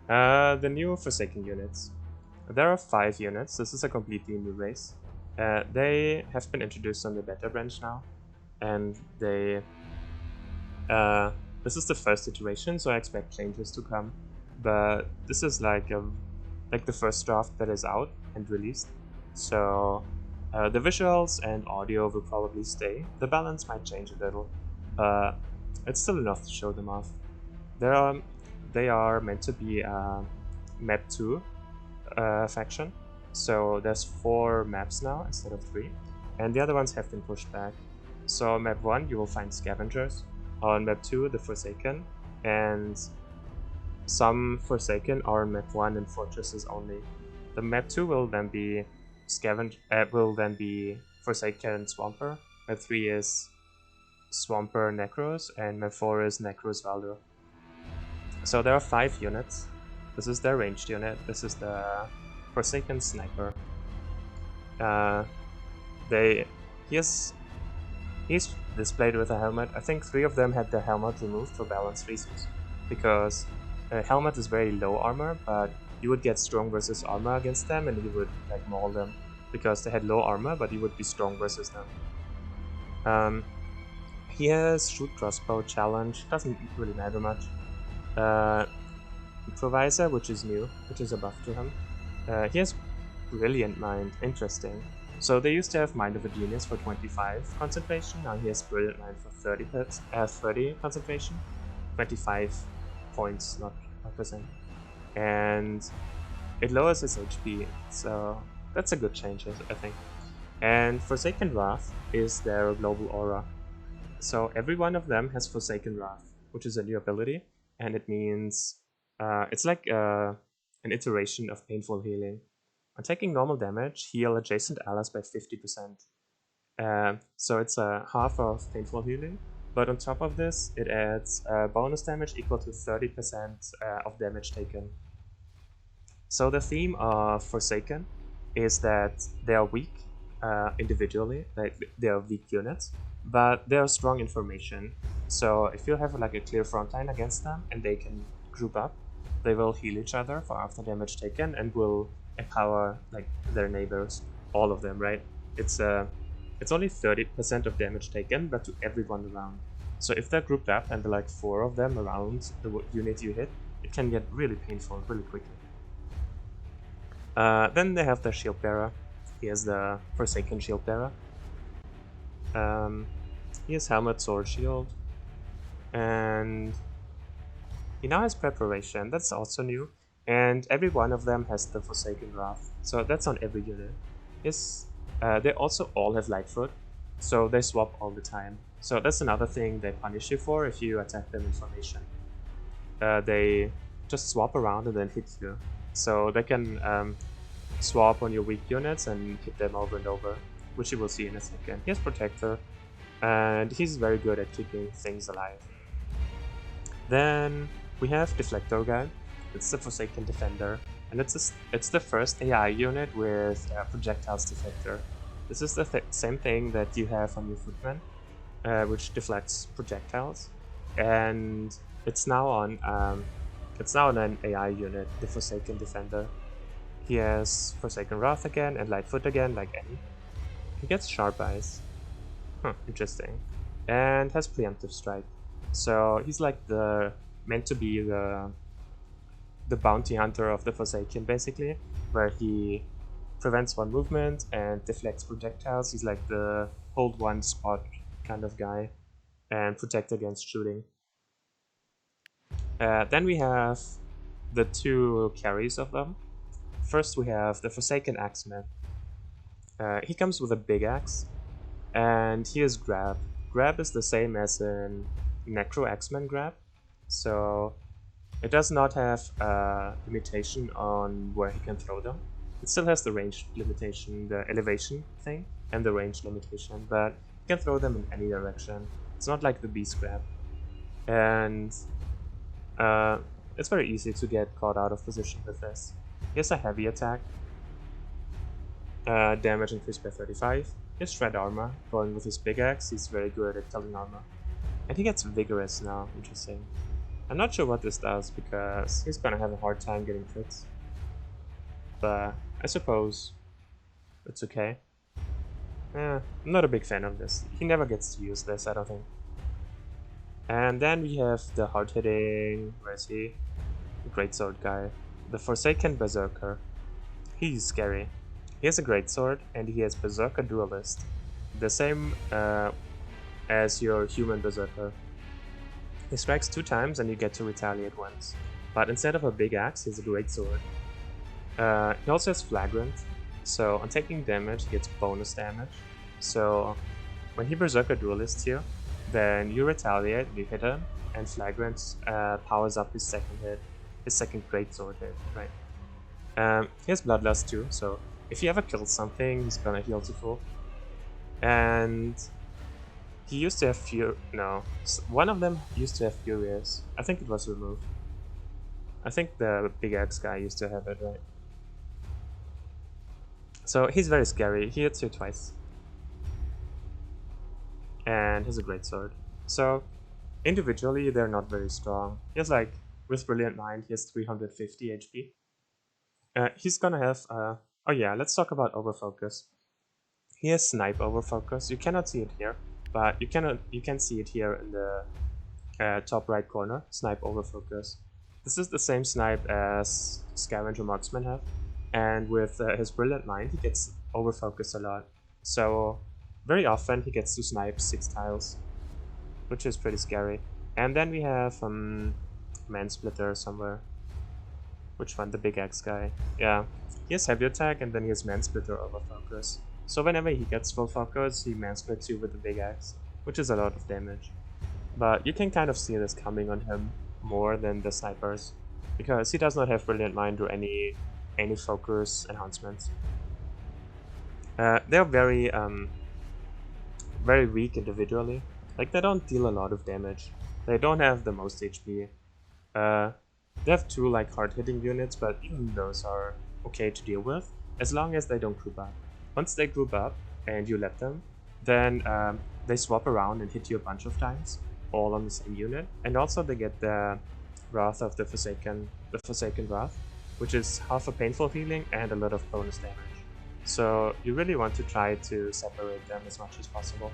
The new Forsaken units. There are 5 units. This is a completely new race. They have been introduced on the beta branch now, and they this is the first iteration, so I expect changes to come. But this is like the first draft that is out and released. So the visuals and audio will probably stay. The balance might change a little, but it's still enough to show them off. They are meant to be a map 2 faction. So there's 4 maps now instead of 3, and the other ones have been pushed back. So map 1 you will find scavengers, on map 2 the Forsaken, and some Forsaken are on map 1 and fortresses only. The map 2 will then be Forsaken Swamper. Map 3 is Swamper Necros, and map 4 is Necros Valdo. So there are 5 units. This is their ranged unit. This is the Forsaken Sniper. He's displayed with a helmet. I think 3 of them had their helmet removed for balance reasons, because a helmet is very low armor, but you would get strong versus armor against them, and you would like maul them because they had low armor, but you would be strong versus them. He has shoot crossbow challenge. Doesn't really matter much. Improviser, which is new, which is a buff to him. He has Brilliant Mind, interesting. So they used to have Mind of a Genius for 25 concentration, now he has Brilliant Mind for 30 concentration. 25 points, not percent. And it lowers his HP, so that's a good change, I think. And Forsaken Wrath is their global aura. So every one of them has Forsaken Wrath, which is a new ability, and it means it's like an iteration of Painful Healing. On taking normal damage, heal adjacent allies by 50%. So it's a half of Painful Healing, but on top of this, it adds bonus damage equal to 30% of damage taken. So the theme of Forsaken is that they are weak individually, like they are weak units, but they are strong in formation. So if you have like a clear front line against them and they can group up, they will heal each other for after damage taken and will empower like their neighbors, all of them, right? It's only 30% of damage taken, but to everyone around. So if they're grouped up and there are like 4 of them around the unit you hit, it can get really painful really quickly. Then they have the Shield Bearer. He has the Forsaken Shield Bearer. He has Helmet, Sword, Shield, and he now has Preparation. That's also new. And every one of them has the Forsaken Wrath, so that's on every unit. They also all have Lightfoot, so they swap all the time. So that's another thing they punish you for if you attack them in formation. They just swap around and then hit you. So they can swap on your weak units and hit them over and over, which you will see in a second. He has Protector, and he's very good at keeping things alive. Then we have Deflector Guy. It's the Forsaken Defender, and it's the first AI unit with Projectiles Deflector. This is the same thing that you have on your Footman, which deflects projectiles, and it's now on an AI unit, the Forsaken Defender. He has Forsaken Wrath again and Lightfoot again, like Eddie. He gets Sharp Eyes. Interesting. And has Preemptive Strike. So he's like meant to be the bounty hunter of the Forsaken, basically, where he prevents one movement and deflects projectiles. He's like the hold one spot kind of guy and protect against shooting. Then we have the 2 carries of them. First we have the Forsaken Axeman. He comes with a big axe, and he is Grab. Grab is the same as in Necro Axeman Grab, so it does not have a limitation on where he can throw them. It still has the range limitation, the elevation thing, and the range limitation, but you can throw them in any direction. It's not like the Beast Grab. And it's very easy to get caught out of position with this. He has a heavy attack, damage increased by 35. He has Shred Armor, going with his big axe, he's very good at killing armor. And he gets Vigorous now, interesting. I'm not sure what this does because he's gonna have a hard time getting crits. But I suppose it's okay. I'm not a big fan of this. He never gets to use this, I don't think. And then we have the hard-hitting, where is he? The Greatsword guy. The Forsaken Berserker. He's scary. He has a Greatsword, and he has Berserker Duelist. The same as your human Berserker. He strikes 2 times and you get to retaliate once. But instead of a big axe, he has a Greatsword. He also has Flagrant, so on taking damage, he gets bonus damage. So when he Berserker Duelists you, then you retaliate, you hit him, and Flagrant powers up his second hit, his second Greatsword hit, right? He has Bloodlust too, so if you ever kill something, he's gonna heal to full. And he used to have one of them used to have Furious. I think it was removed. I think the big axe guy used to have it, right? So he's very scary. He hits you twice. And has a Greatsword. So individually they're not very strong. He has like, with Brilliant Mind, he has 350 HP. He's gonna have, oh yeah, let's talk about Overfocus. He has Snipe Overfocus. You cannot see it here, but you can see it here in the top right corner. Snipe Overfocus. This is the same snipe as Scavenger Marksman have, and with his Brilliant Mind, he gets Overfocus a lot. So very often he gets to snipe 6 tiles, which is pretty scary. And then we have Mansplitter somewhere. Which one? The big axe guy. Yeah, he has heavy attack and then he has Mansplitter Overfocus. So whenever he gets full focus, he mansplits you with the big axe, which is a lot of damage. But you can kind of see this coming on him more than the snipers, because he does not have Brilliant Mind or any focus enhancements. They're very very weak individually. Like, they don't deal a lot of damage. They don't have the most HP. They have 2 like hard-hitting units, but even those are okay to deal with, as long as they don't group up. Once they group up and you let them, then they swap around and hit you a bunch of times, all on the same unit. And also they get the Wrath of the Forsaken Wrath, which is half a painful healing and a lot of bonus damage. So you really want to try to separate them as much as possible.